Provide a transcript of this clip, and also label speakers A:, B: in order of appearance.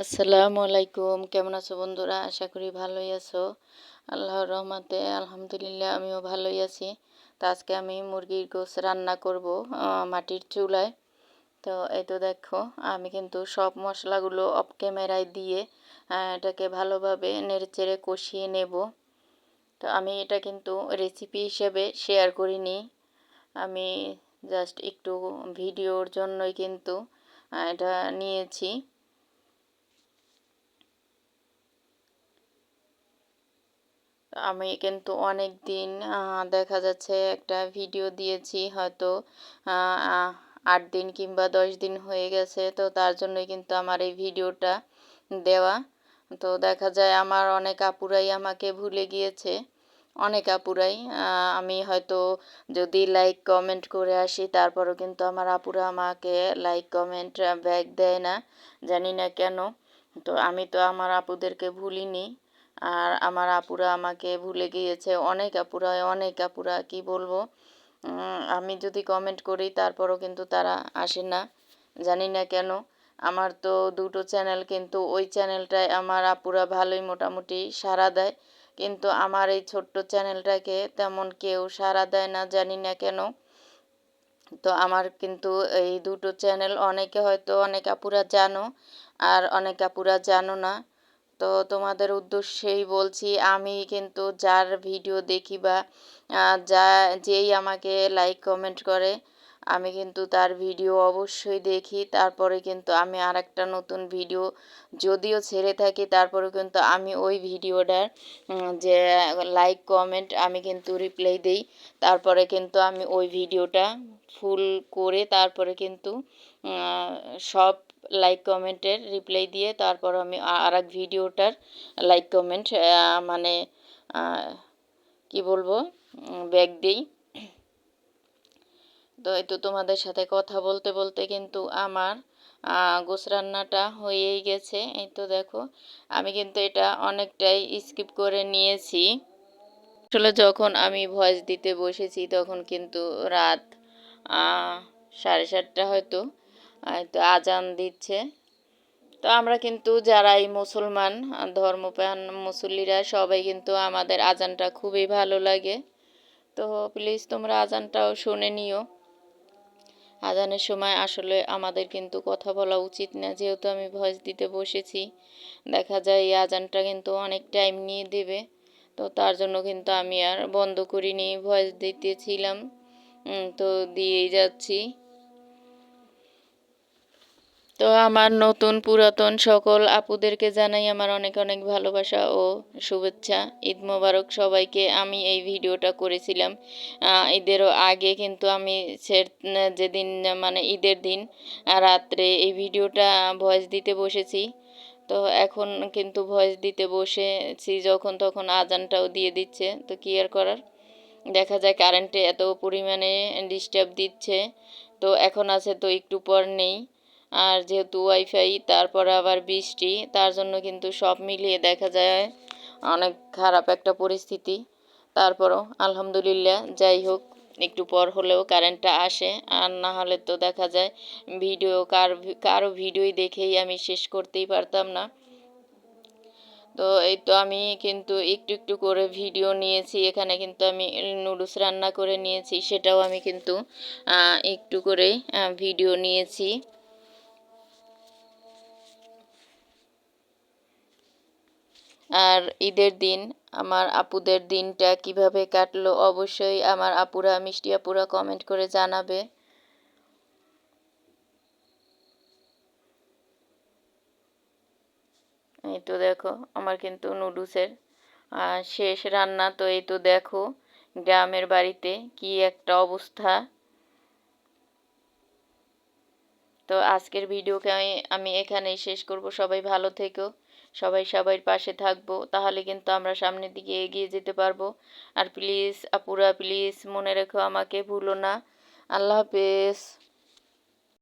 A: আসসালামু আলাইকুম, কেমন আছো বন্ধুরা? আশা করি ভালোই আছো। আল্লাহর রহমতে আলহামদুলিল্লাহ আমিও ভালোই আছি। তো আজকে আমি মুরগির গোশ রান্না করব মাটির চুলায়। তো এই তো দেখো, আমি কিন্তু সব মশলাগুলো অফ ক্যামেরায় দিয়ে এটাকে ভালোভাবে নেড়েচেড়ে কষিয়ে নেব। তো আমি এটা কিন্তু রেসিপি হিসেবে শেয়ার করিনি, আমি জাস্ট একটু ভিডিওর জন্যই কিন্তু এটা নিয়েছি। আমি কিন্তু অনেক দিন দেখা যাচ্ছে একটা ভিডিও দিয়েছি, হয়তো 8 দিন কিংবা 10 দিন হয়ে গেছে। তো তার জন্যই কিন্তু আমার এই ভিডিওটা দেওয়া। তো দেখা যায় আমার অনেক আপুরাই আমাকে ভুলে গিয়েছে, অনেক আপুরাই। আমি হয়তো যদি লাইক কমেন্ট করে আসি, তারপরও কিন্তু আমার আপুরা আমাকে লাইক কমেন্ট ব্যাক দেয় না, জানি না কেন। তো আমি তো আমার আপুদেরকে ভুলিনি, আর আমার আপুরা আমাকে ভুলে গিয়েছে। অনেক আপুরা কি বলবো, আমি যদি কমেন্ট করি তারপরও কিন্তু তারা আসে না, জানি না কেন। আমার তো দুটো চ্যানেল, কিন্তু ওই চ্যানেলটায় আমার আপুরা ভালোই মোটামুটি সাড়া দেয়, কিন্তু আমার এই ছোট্ট চ্যানেলটাকে তেমন কেউ সাড়া দেয় না, জানি না কেন। তো আমার কিন্তু এই দুটো চ্যানেল অনেকে হয়তো অনেক আপুরা জানো, আর অনেক আপুরা জানো না। তো তোমাদের উদ্দেশ্যেই বলছি, আমি কিন্তু যার ভিডিও দেখি বা যেই আমাকে লাইক কমেন্ট করে, আমি কিন্তু তার ভিডিও অবশ্যই দেখি। তারপরে কিন্তু আমি আরেকটা নতুন ভিডিও যদিও ছেড়ে থাকি, তারপরে কিন্তু আমি ওই ভিডিওটার যে লাইক কমেন্ট আমি কিন্তু রিপ্লাই দিই। তারপরে কিন্তু আমি ওই ভিডিওটা ফুল করে তারপরে কিন্তু সব লাইক কমেন্টের রিপ্লাই দিয়ে তারপর আমি আরেক ভিডিওটার লাইক কমেন্ট মানে কি বলবো, ব্যাক দিই। তো এই তো তোমাদের সাথে কথা বলতে বলতে কিন্তু আমার গোশ রান্নাটা হয়েই গেছে। এই তো দেখো, আমি কিন্তু এটা অনেকটাই স্কিপ করে নিয়েছি। আসলে যখন আমি ভয়েস দিতে বসেছি তখন কিন্তু রাত 7:30 হয়তো, তো আজান দিচ্ছে। তো আমরা কিন্তু যারা এই মুসলমান ধর্মপ্রাণ মুসল্লিরা সবাই কিন্তু আমাদের আজানটা খুবই ভালো লাগে। তো প্লিজ তোমরা আজানটাও শুনে নিও। আজানের সময় আসলে আমাদের কিন্তু কথা বলা উচিত না, যেহেতু আমি ভয়েস দিতে বসেছি। দেখা যায় এই আজানটা কিন্তু অনেক টাইম নিয়ে দেবে, তো তার জন্য কিন্তু আমি আর বন্ধ করিনি, ভয়েস দিতেছিলাম। তো দিয়েই যাচ্ছি। তো আমার নতুন পুরাতন সকল আপুদেরকে জানাই আমার অনেক অনেক ভালোবাসা ও শুভেচ্ছা। ঈদ মোবারক সবাইকে। আমি এই ভিডিওটা করেছিলাম ঈদেরও আগে, কিন্তু আমি যেদিন মানে ঈদের দিন রাত্রে এই ভিডিওটা ভয়েস দিতে বসেছি। তো এখন কিন্তু ভয়েস দিতে বসেছি যখন তখন আজানটাও দিয়ে দিচ্ছে, তো কি আর করার। দেখা যায় কারেন্টে এত পরিমাণে ডিস্টার্ব দিচ্ছে। তো এখন আছে, তো একটু পর নেই। আর যেহেতু ওয়াইফাই, তারপর আবার বৃষ্টি, তার জন্য কিন্তু সব মিলিয়ে দেখা যায় অনেক খারাপ একটা পরিস্থিতি। তারপরও আলহামদুলিল্লাহ, যাই হোক, একটু পর হলেও কারেন্টটা আসে, আর না হলে তো দেখা যায় ভিডিও কারো ভিডিওই দেখেই আমি শেষ করতেই পারতাম না। তো এই তো আমি কিন্তু একটু একটু করে ভিডিও নিয়েছি। এখানে কিন্তু আমি নুডলস রান্না করে নিয়েছি, সেটাও আমি কিন্তু একটু করেই ভিডিও নিয়েছি। আর ঈদের দিন আমার আপুদের দিনটা কিভাবে কাটলো অবশ্যই আমার আপুরা, মিষ্টি আপুরা কমেন্ট করে জানাবে। এই তো দেখো, আমার কিন্তু নুডলসের শেষ রান্না। তো এই তো দেখো, গ্রামের বাড়িতে কি একটা অবস্থা। তো আজকের ভিডিওকে আমি এখানেই শেষ করব। সবাই ভালো থেকো, সবাই সবার পাশে থাকবো, তাহলে কিন্তু আমরা সামনের দিকে এগিয়ে যেতে পারবো। আর প্লিজ আপুরা, প্লিজ মনে রেখো, আমাকে ভুলো না। আল্লাহ হাফেজ।